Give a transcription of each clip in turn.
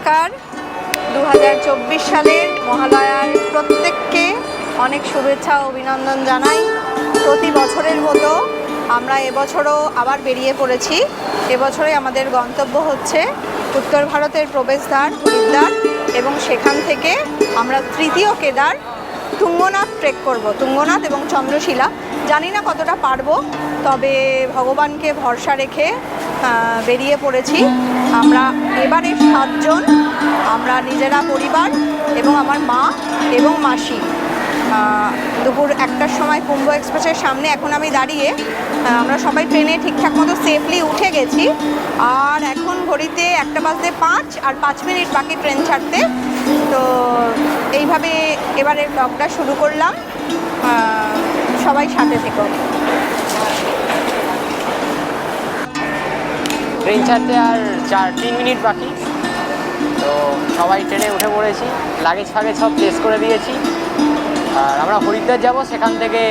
নমস্কার। 2024 সালের মহালয়ার প্রত্যেককে অনেক শুভেচ্ছা ও অভিনন্দন জানাই। প্রতি বছরের মতো আমরা এবছরও আবার বেরিয়ে পড়েছি। এবছরে আমাদের গন্তব্য হচ্ছে উত্তর ভারতের প্রবেশদ্বার হরিদ্বার, এবং সেখান থেকে আমরা তৃতীয় কেদার তুঙ্গনাথ ট্রেক করব। তুঙ্গনাথ এবং চন্দ্রশিলা জানি না কতটা পারবো, তবে ভগবানকে ভরসা রেখে বেরিয়ে পড়েছি। আমরা এবারে 7 জন, আমরা নিজেরা পরিবার এবং আমার মা এবং মাসি। দুপুর 1টার সময় কুম্ভ এক্সপ্রেসের সামনে এখন আমি দাঁড়িয়ে। আমরা সবাই ট্রেনে ঠিকঠাক মতো সেফলি উঠে গেছি, আর এখন ঘড়িতে 1:05 আর 5 মিনিট বাকি ট্রেন ছাড়তে। তো এইভাবে এবারের ব্লগটা শুরু করলাম। সবাই সাথে থেকো। ট্রেন ছাড়তে আর 3 মিনিট বাকি। তো সবাই ট্রেনে উঠে পড়েছি, লাগেজ ফাগেজ সব প্লেস করে দিয়েছি। আর আমরা হরিদ্বার যাব, সেখান থেকে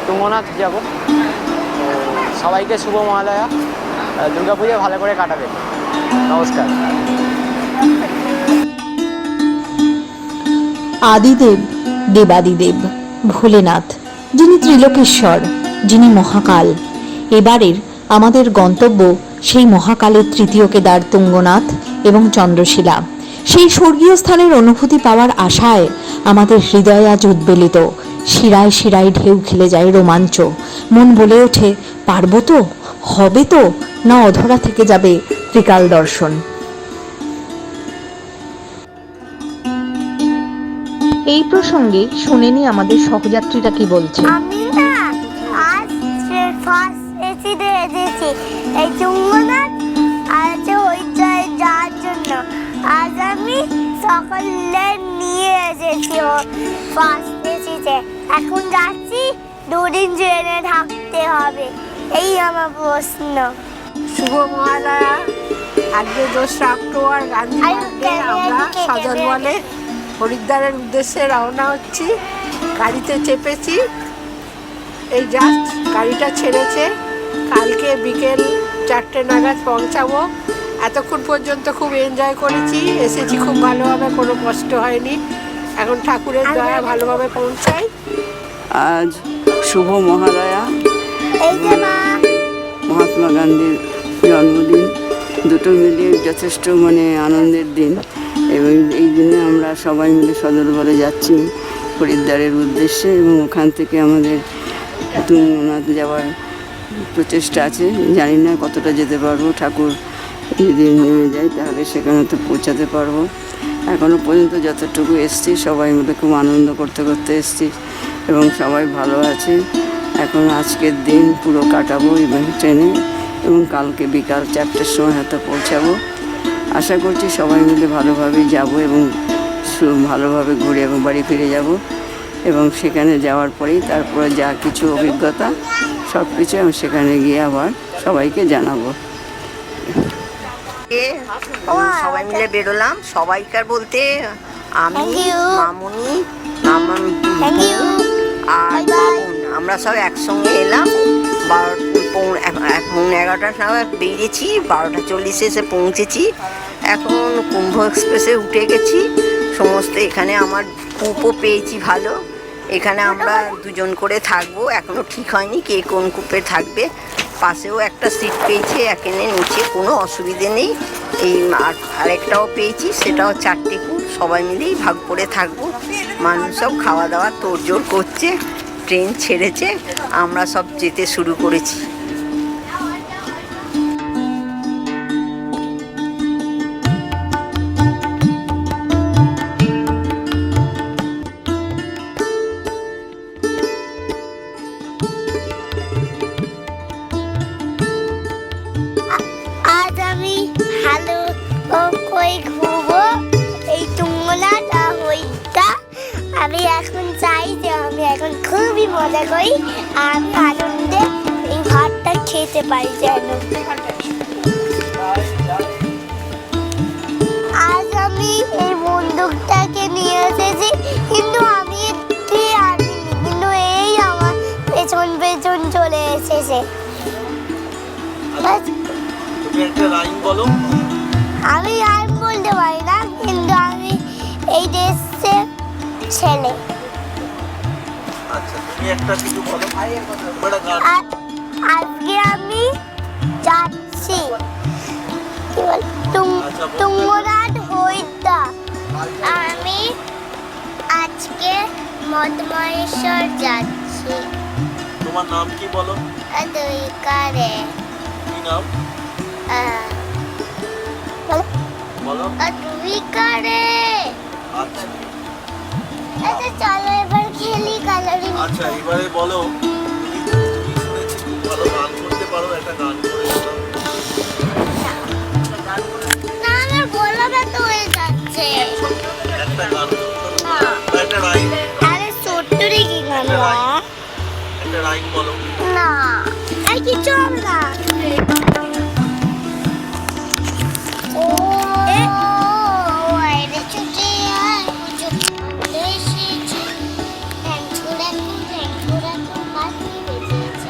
তুঙ্গনাথ যাব। তো সবাইকে শুভ মহালয়া, দুর্গাপুজো ভালো করে কাটাবে। নমস্কার। আদিদেব দেবাদিদেব ভোলেনাথ, যিনি ত্রিলোকেশ্বর, যিনি মহাকাল। এবারের আমাদের গন্তব্য সেই মহাকালের তৃতীয় কেদার তুঙ্গনাথ এবং চন্দ্রশিলা। সেই স্বর্গীয় স্থানের অনুভূতি পাওয়ার আশায় আমাদের হৃদয় আজ উদ্বেলিত। শিরায় শিরায় ঢেউ খেলে যায় রোমাঞ্চ। মন বলে ওঠে, পারবো তো, হবে তো, না অধরা থেকে যাবে ত্রিকাল দর্শন। এই প্রসঙ্গে শুনেনি আমাদের সহযাত্রীরা কি বলছে। আমি না আজ ফার্স্ট এসিতে এসেছি এই তুঙ্গনাথ আর হরিদ্বার যাওয়ার জন্য। আজ আমি সকলে নিয়ে এসেছি ফার্স্ট এসিতে। এখন যাচ্ছি, 2 দিন ট্রেনে থাকতে হবে, এই আমার প্রশ্ন। শুভ মহালয়া। আজকে 2রা অক্টোবর, গান্ধী মার্গে আমরা সজল হরিদ্বারের উদ্দেশ্যে রওনা হচ্ছি। গাড়িতে চেপেছি, এই জাস্ট গাড়িটা ছেড়েছে। কালকে বিকেল 4টে নাগাদ পৌঁছাবো। এতক্ষণ পর্যন্ত খুব এনজয় করেছি, এসেছি খুব ভালোভাবে, কোনো কষ্ট হয়নি। এখন ঠাকুরের দয়া ভালোভাবে পৌঁছাই। আজ শুভ মহালয়া, মহাত্মা গান্ধীর জন্মদিন। দুটো মিলিয়ে যথেষ্ট আনন্দের দিন, এবং এই দিনে আমরা সবাই মিলে সদল বলে যাচ্ছি হরিদ্বারের উদ্দেশ্যে, এবং ওখান থেকে আমাদের তুঙ্গনাথ যাওয়ার প্রচেষ্টা আছে। জানি না কতটা যেতে পারবো, ঠাকুর যদি নেমে যায় তাহলে সেখানে তো পৌঁছাতে পারবো। এখনও পর্যন্ত যতটুকু এসছি সবাই মিলে খুব আনন্দ করতে করতে এসছি, এবং সবাই ভালো আছে। এখন আজকের দিন পুরো কাটাবো এবং ট্রেনে, এবং কালকে বিকাল 4টের সময় হয়তো পৌঁছাবো। আশা করছি সবাই মিলে ভালোভাবেই যাব, এবং ভালোভাবে ঘুরে এবং বাড়ি ফিরে যাব। এবং সেখানে যাওয়ার পরেই তারপরে যা কিছু অভিজ্ঞতা সব কিছু আমি সেখানে গিয়ে আবার সবাইকে জানাবো। সবাই মিলে বেরোলাম। সবাইকার বলতে আমি, মামুনি, আমার আর বাবুন, আমরা সব একসঙ্গে এলাম। 11:30 সময় বেরিয়েছি, 12:40 এসে পৌঁছেছি। এখন কুম্ভ এক্সপ্রেসে উঠে গেছি সমস্ত। এখানে আমার কূপও পেয়েছি ভালো। এখানে আমরা 2 জন করে থাকবো, এখনও ঠিক হয়নি কে কোন কূপে থাকবে। পাশেও একটা সিট পেয়েছি, এখানে নিচে কোনো অসুবিধে নেই। এই আরেকটাও পেয়েছি, সেটাও 4টে কূপ। সবাই মিলেই ভাগ করে থাকবো। মানুষ সব খাওয়া দাওয়া তোড়জোড় করছে, ট্রেন ছেড়েছে, আমরা সব যেতে শুরু করেছি। আজ আমি ভালো করে ঘুরবো এই তুঙ্গনাথ আর হরিদ্বার। আমি এখন চাই যে আমি এখন খুবই মজা করি, আর আমি আনন্দে এই ভাতটা খেতে পারি যেন। আজ আমি এই বন্দুকটাকে নিয়ে এসেছি, কিন্তু আমি আনিনি, কিন্তু এই আমার পেছন পেছন চলে এসেছে। আমি আর বলতে পারি না, কিন্তু ছেলে। আচ্ছা তুমি একটা কিছু বলো, একটা গান। আজকে আমি যাচ্ছি আচ্ছা, বল। তুঙ্গনাথ হরিদ্বার। আমি আজকে মদমহেশ্বর যাচ্ছি। তোমার নাম কি বলো? দুইকারে কি নাম বলো? দুইকারে। আচ্ছা আচ্ছা চলো এবার খেলি কালারি। আচ্ছা এবারে বলো, তুমি শুনেছি খুব ভালো গান করতে পারো, একটা গান করে শোনাও। না আমার গলা ব্যথা হয়ে যাচ্ছে। একটা গান বা একটা রাইম, আরে ছোট্টরে কি গান একটা রাইম বলো। না আর কিছু হবে না। ও আরে ছুটে আয় মুঝে দেশেছে ঠ্যাংছুড়া কু বাতি বেজেছে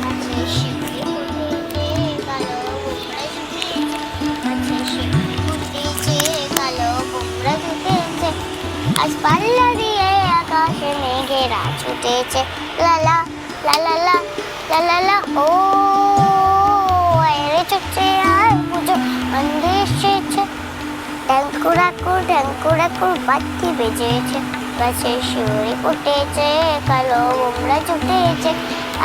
আছে শিবলি ফুটেছে কালো বোমরা জুটেছে আছে শিবলি ফুটেছে কালো বোমরা জুটেছে আজ পাল্লা দিয়ে আকাশে মেঘেরা ছুটেছে লালা লা লা লা লা লা লা ও আরে ছুটে আয় মুঝে দেশেছে ট্যাঙ্কুরাকু বাতি বেজেছে গাছে শিউরি ফুটেছে কালো বোমরা জুটেছে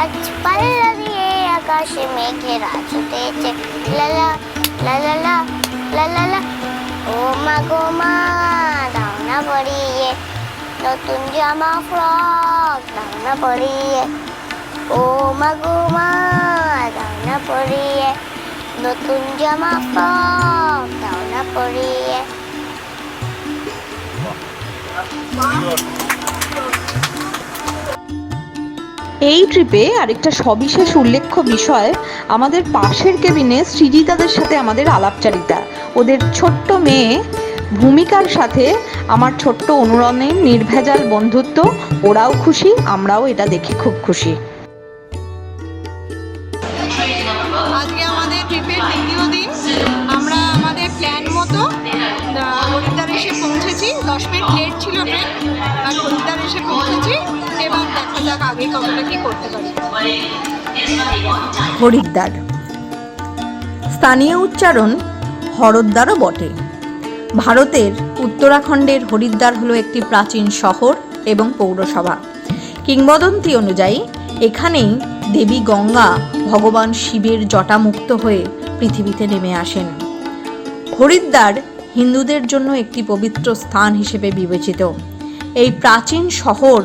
আজ পাল্লা দিয়ে আকাশে মেঘেরা ছুটেছে লালা লা লা লা লা লা লা ও মা গো মা দাও না পরিয়ে নতুন জামা ফ্রক দাও না পরিয়ে ও মা গো মা দাও না পরিয়ে নতুন জামা ফ্রক দাও না পরিয়ে। এই ট্রিপে আরেকটা সবিশেষ উল্লেখ্য বিষয়, আমাদের পাশের কেবিনে সৃজিতাদের সাথে আমাদের আলাপচারিতা, ওদের ছোট্ট মেয়ে ভূমিকার সাথে আমার ছোট্ট অনুরণের নির্ভেজাল বন্ধুত্ব। ওরাও খুশি, আমরাও এটা দেখে খুব খুশি। আজকে আমাদের ট্রিপের দ্বিতীয় দিন। আমরা আমাদের প্ল্যান মতো হরিদ্বার এসে পৌঁছেছি। 10 মিনিট লেট ছিল ট্রেন, আর হরিদ্বার এসে পৌঁছেছি। এবার দেখা যাক আগে কতটা কি করতে পারি। হরিদ্বার স্থানীয় উচ্চারণ হরদ্বারও বটে। ভারতের উত্তরাখণ্ডের হরিদ্বার হলো একটি প্রাচীন শহর এবং পৌরসভা। কিংবদন্তি অনুযায়ী এখানেই দেবী গঙ্গা ভগবান শিবের জটামুক্ত হয়ে পৃথিবীতে নেমে আসেন। হরিদ্বার হিন্দুদের জন্য একটি পবিত্র স্থান হিসেবে বিবেচিত। এই প্রাচীন শহর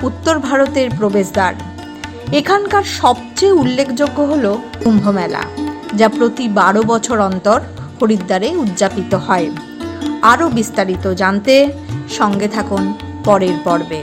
উত্তর ভারতের প্রবেশদ্বার। এখানকার সবচেয়ে উল্লেখযোগ্য হল কুম্ভমেলা, যা প্রতি 12 বছর অন্তর হরিদ্বারে উদযাপিত হয়। আরও বিস্তারিত জানতে সঙ্গে থাকুন পরের পর্বে।